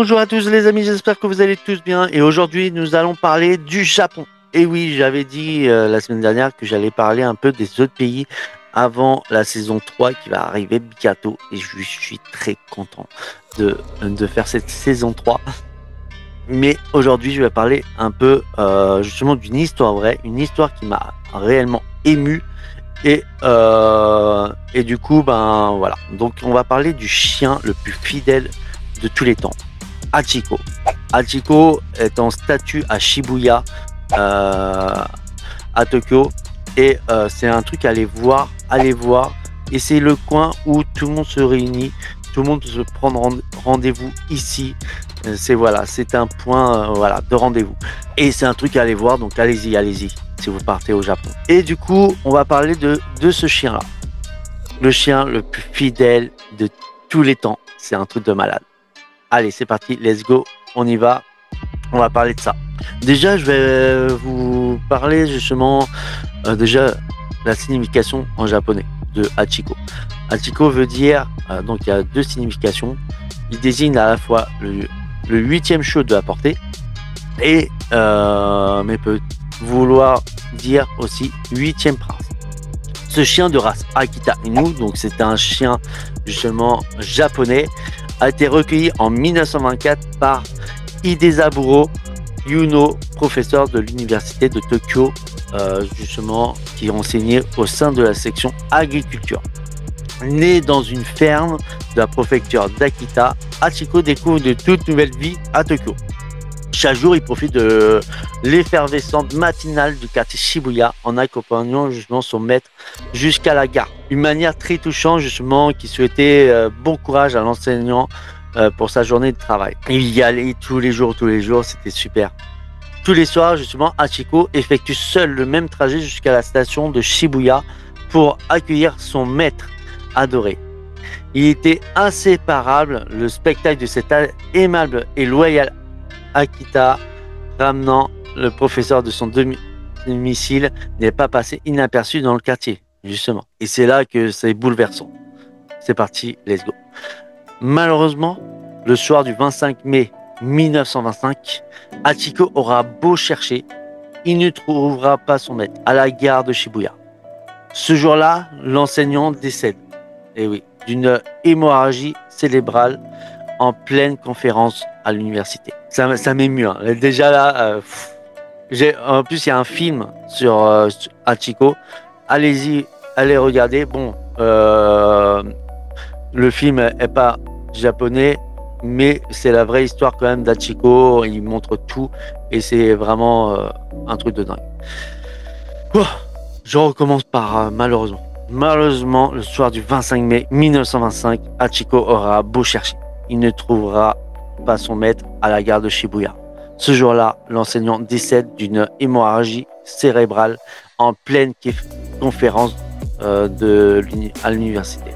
Bonjour à tous les amis, j'espère que vous allez tous bien et aujourd'hui nous allons parler du Japon. Et oui, j'avais dit la semaine dernière que j'allais parler un peu des autres pays avant la saison 3 qui va arriver bientôt et je suis très content de faire cette saison 3. Mais aujourd'hui je vais parler un peu justement d'une histoire vraie, une histoire qui m'a réellement ému et du coup ben voilà. Donc on va parler du chien le plus fidèle de tous les temps. Hachiko. Hachiko est en statue à Shibuya, à Tokyo, et c'est un truc à aller voir, et c'est le coin où tout le monde se réunit, tout le monde se prend rendez-vous ici. C'est un point de rendez-vous, et c'est un truc à aller voir, donc allez-y, si vous partez au Japon. Et du coup, on va parler de ce chien-là, le chien le plus fidèle de tous les temps. C'est un truc de malade. Allez, c'est parti, let's go, on y va, on va parler de ça. Déjà, je vais vous parler justement déjà la signification en japonais de Hachiko. Hachiko veut dire, donc il y a deux significations. Il désigne à la fois le 8e sho de la portée, et mais peut vouloir dire aussi 8e prince. Ce chien de race Akita Inu, donc c'est un chien justement japonais, a été recueilli en 1924 par Hidezaburo Yuno, professeur de l'université de Tokyo, justement, qui enseignait au sein de la section agriculture. Né dans une ferme de la préfecture d'Akita, Hachiko découvre de toute nouvelle vie à Tokyo. Chaque jour, il profite de l'effervescence matinale du quartier Shibuya en accompagnant justement son maître jusqu'à la gare. Une manière très touchante justement qui souhaitait bon courage à l'enseignant pour sa journée de travail. Il y allait tous les jours, c'était super. Tous les soirs justement, Hachiko effectue seul le même trajet jusqu'à la station de Shibuya pour accueillir son maître adoré. Il était inséparable, le spectacle de cet aimable et loyal Akita ramenant le professeur de son domicile n'est pas passé inaperçu dans le quartier, justement. Et c'est là que c'est bouleversant. C'est parti, let's go. Malheureusement, le soir du 25 mai 1925, Hachiko aura beau chercher, il ne trouvera pas son maître à la gare de Shibuya. Ce jour-là, l'enseignant décède, et oui, d'une hémorragie cérébrale en pleine conférence à l'université. Ça m'émue, hein. Déjà là, en plus il y a un film sur Hachiko. Allez-y, allez regarder. Bon, le film est pas japonais, mais c'est la vraie histoire quand même d'Hachiko. Il montre tout et c'est vraiment un truc de dingue. Je recommence par malheureusement. Malheureusement, le soir du 25 mai 1925, Hachiko aura beau chercher, il ne trouvera pas son maître à la gare de Shibuya. Ce jour-là, l'enseignant décède d'une hémorragie cérébrale en pleine conférence à l'université.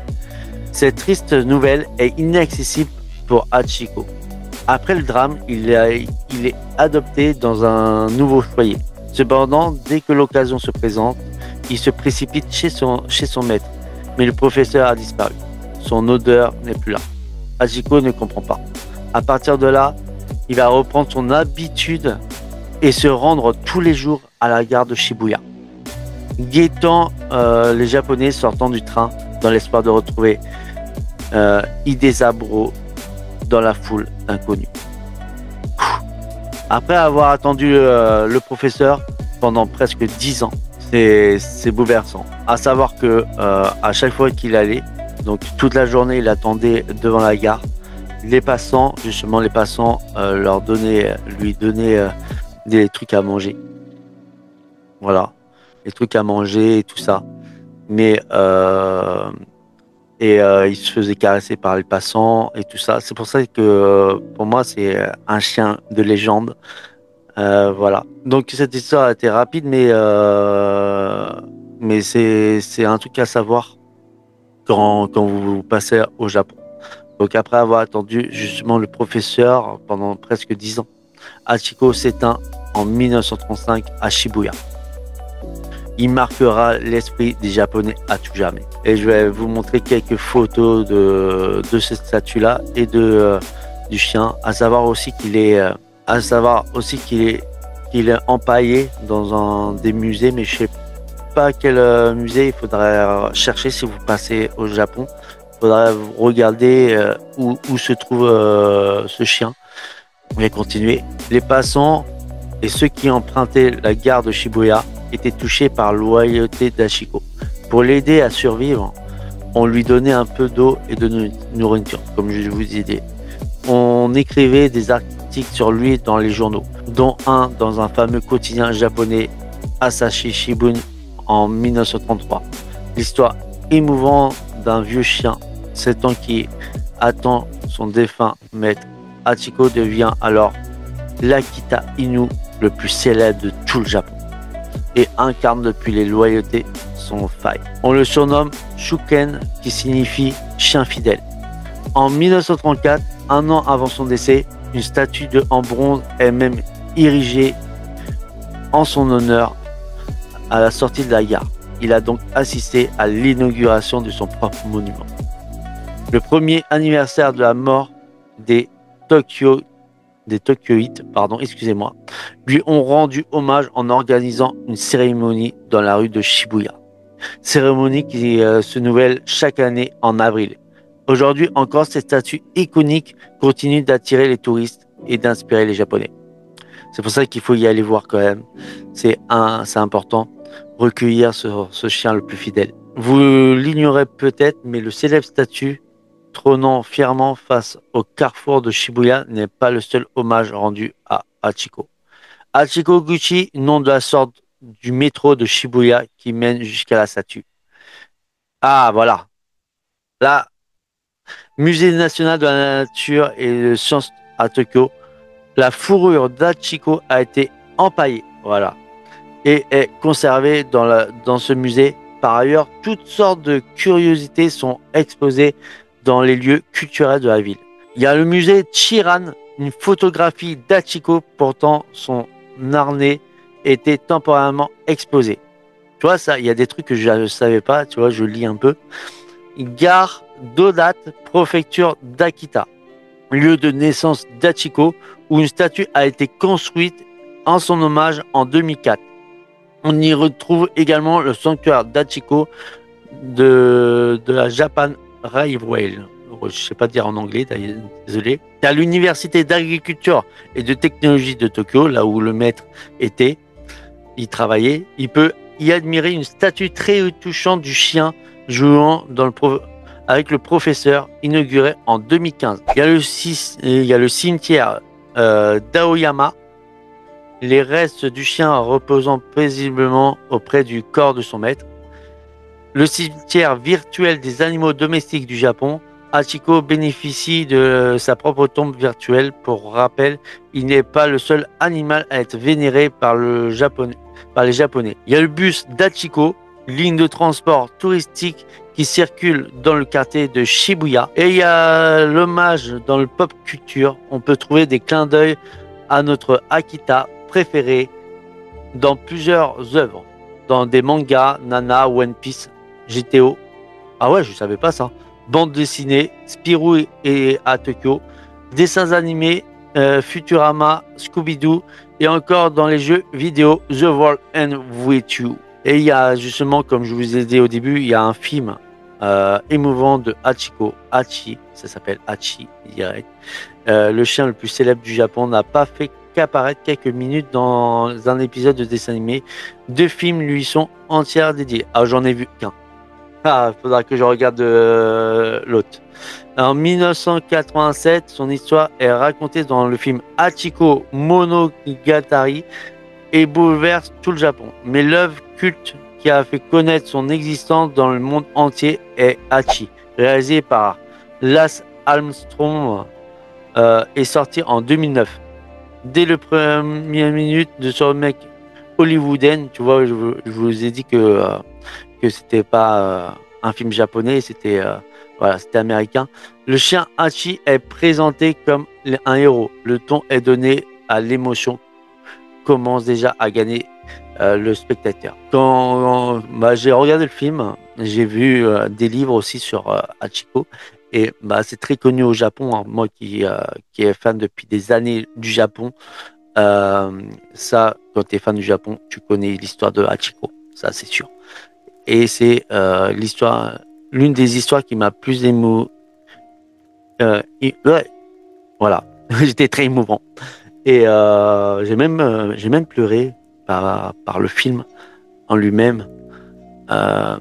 Cette triste nouvelle est inaccessible pour Hachiko. Après le drame, il est adopté dans un nouveau foyer. Cependant, dès que l'occasion se présente, il se précipite chez son maître. Mais le professeur a disparu. Son odeur n'est plus là. Hachiko ne comprend pas. À partir de là, il va reprendre son habitude et se rendre tous les jours à la gare de Shibuya, guettant les Japonais sortant du train dans l'espoir de retrouver Hidezaburo dans la foule inconnue. Après avoir attendu le professeur pendant presque 10 ans, c'est bouleversant. À savoir que à chaque fois qu'il allait, donc toute la journée, il attendait devant la gare. Les passants lui donnaient des trucs à manger. Voilà, des trucs à manger et tout ça. Mais il se faisait caresser par les passants et tout ça. C'est pour ça que pour moi, c'est un chien de légende. Voilà. Donc cette histoire a été rapide, mais c'est un truc à savoir quand vous passez au Japon. Donc après avoir attendu justement le professeur pendant presque 10 ans, Hachiko s'éteint en 1935 à Shibuya. Il marquera l'esprit des Japonais à tout jamais. Et je vais vous montrer quelques photos de cette statue-là et du chien, à savoir aussi qu'il est empaillé dans des musées, mais je sais pas quel musée. Il faudrait chercher si vous passez au Japon. Il faudrait regarder où se trouve ce chien. On va continuer. Les passants et ceux qui empruntaient la gare de Shibuya étaient touchés par la loyauté d'Hachiko. Pour l'aider à survivre, on lui donnait un peu d'eau et de nourriture, comme je vous disais. On écrivait des articles sur lui dans les journaux, dont un dans un fameux quotidien japonais, Asahi Shimbun, en 1933. L'histoire émouvante d'un vieux chien, 7 ans, qui attend son défunt maître. Hachiko devient alors l'Akita Inu le plus célèbre de tout le Japon et incarne depuis les loyautés sans faille. On le surnomme Shuken, qui signifie chien fidèle. En 1934, un an avant son décès, une statue en bronze est même érigée en son honneur à la sortie de la gare. Il a donc assisté à l'inauguration de son propre monument. Le premier anniversaire de la mort des Tokyoïtes, lui ont rendu hommage en organisant une cérémonie dans la rue de Shibuya. Cérémonie qui se nouvelle chaque année en avril. Aujourd'hui encore, cette statue iconique continue d'attirer les touristes et d'inspirer les Japonais. C'est pour ça qu'il faut y aller voir quand même. C'est important, recueillir ce chien le plus fidèle. Vous l'ignorez peut-être, mais le célèbre statue trônant fièrement face au carrefour de Shibuya n'est pas le seul hommage rendu à Hachiko. Hachiko Guchi, nom de la sorte du métro de Shibuya qui mène jusqu'à la statue. Ah, voilà. Là, Musée national de la nature et de sciences à Tokyo, la fourrure d'Hachiko a été empaillée, voilà, et est conservée dans ce musée. Par ailleurs, toutes sortes de curiosités sont exposées dans les lieux culturels de la ville. Il y a le musée Chiran, une photographie d'Hachiko portant son harnais était temporairement exposée. Tu vois, ça, il y a des trucs que je ne savais pas, tu vois, je lis un peu. Gare d'Odate, préfecture d'Akita, lieu de naissance d'Hachiko, où une statue a été construite en son hommage en 2004. On y retrouve également le sanctuaire d'Hachiko de la Japan Railway. Je ne sais pas dire en anglais, désolé. Il y a l'université d'agriculture et de technologie de Tokyo, là où le maître était, il travaillait. Il peut y admirer une statue très touchante du chien jouant avec le professeur, inauguré en 2015. Il y a le cimetière d'Aoyama, les restes du chien reposant paisiblement auprès du corps de son maître. Le cimetière virtuel des animaux domestiques du Japon. Hachiko bénéficie de sa propre tombe virtuelle. Pour rappel, il n'est pas le seul animal à être vénéré par les Japonais. Il y a le bus d'Hachiko, ligne de transport touristique qui circule dans le quartier de Shibuya. Et il y a l'hommage dans le pop culture. On peut trouver des clins d'œil à notre Akita préféré dans plusieurs œuvres, dans des mangas, Nana, One Piece, GTO. Ah ouais, je savais pas ça. Bande dessinée, Spirou et à Tokyo, dessins animés, Futurama, Scooby-Doo, et encore dans les jeux vidéo The World Ends With You. Et il y a justement, comme je vous ai dit au début, il y a un film émouvant de Hachiko, Hachi, ça s'appelle Hachi direct. Le chien le plus célèbre du Japon n'a pas fait qu'apparaître quelques minutes dans un épisode de dessin animé. 2 films lui sont entièrement dédiés. Ah, j'en ai vu qu'un. Ah, il faudra que je regarde l'autre. En 1987, son histoire est racontée dans le film Hachiko Monogatari et bouleverse tout le Japon. Mais l'œuvre culte qui a fait connaître son existence dans le monde entier est Hachi, réalisé par Lance Armstrong, est sorti en 2009. Dès le premier minute de ce remake hollywoodien, tu vois, je vous ai dit que c'était pas un film japonais, c'était américain. Le chien Hachi est présenté comme un héros. Le ton est donné à l'émotion, commence déjà à gagner le spectateur. Quand j'ai regardé le film, j'ai vu des livres aussi sur Hachiko, Et bah, c'est très connu au Japon, hein. Moi qui est fan depuis des années du Japon, ça, quand tu es fan du Japon, tu connais l'histoire de Hachiko, ça c'est sûr. Et c'est l'une des histoires qui m'a plus ému. Ouais, voilà, j'étais très émouvant. Et j'ai même pleuré par le film en lui-même, euh,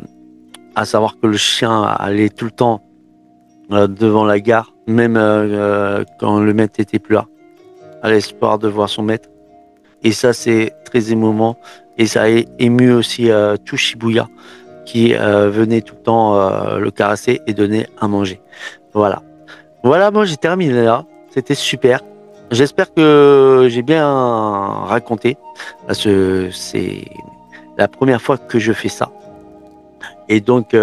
à savoir que le chien allait tout le temps devant la gare, même quand le maître était plus là, à l'espoir de voir son maître. Et ça, c'est très émouvant. Et ça a ému aussi tout Shibuya qui venait tout le temps le caresser et donner à manger. Voilà. Voilà, moi j'ai terminé là. C'était super. J'espère que j'ai bien raconté, parce que c'est la première fois que je fais ça. Et donc,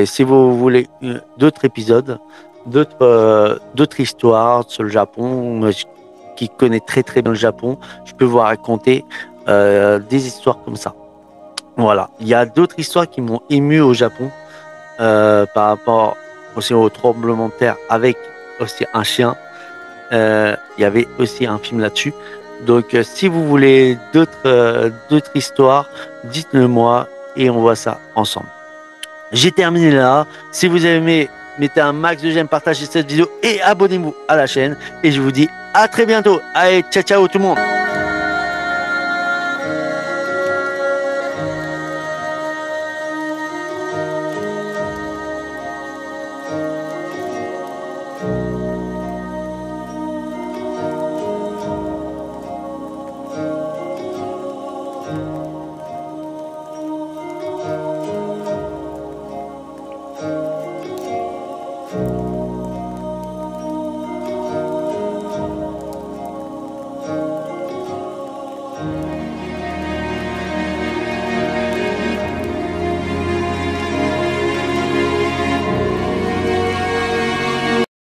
si vous voulez d'autres épisodes, d'autres histoires sur le Japon, qui connaît très très bien le Japon, je peux vous raconter des histoires comme ça. Voilà. Il y a d'autres histoires qui m'ont ému au Japon, par rapport aussi au tremblement de terre, avec aussi un chien. Il y avait aussi un film là-dessus. Donc, si vous voulez d'autres histoires, dites-le moi et on voit ça ensemble. J'ai terminé là. Si vous avez aimé, mettez un max de j'aime, partagez cette vidéo et abonnez-vous à la chaîne. Et je vous dis à très bientôt. Allez, ciao ciao tout le monde.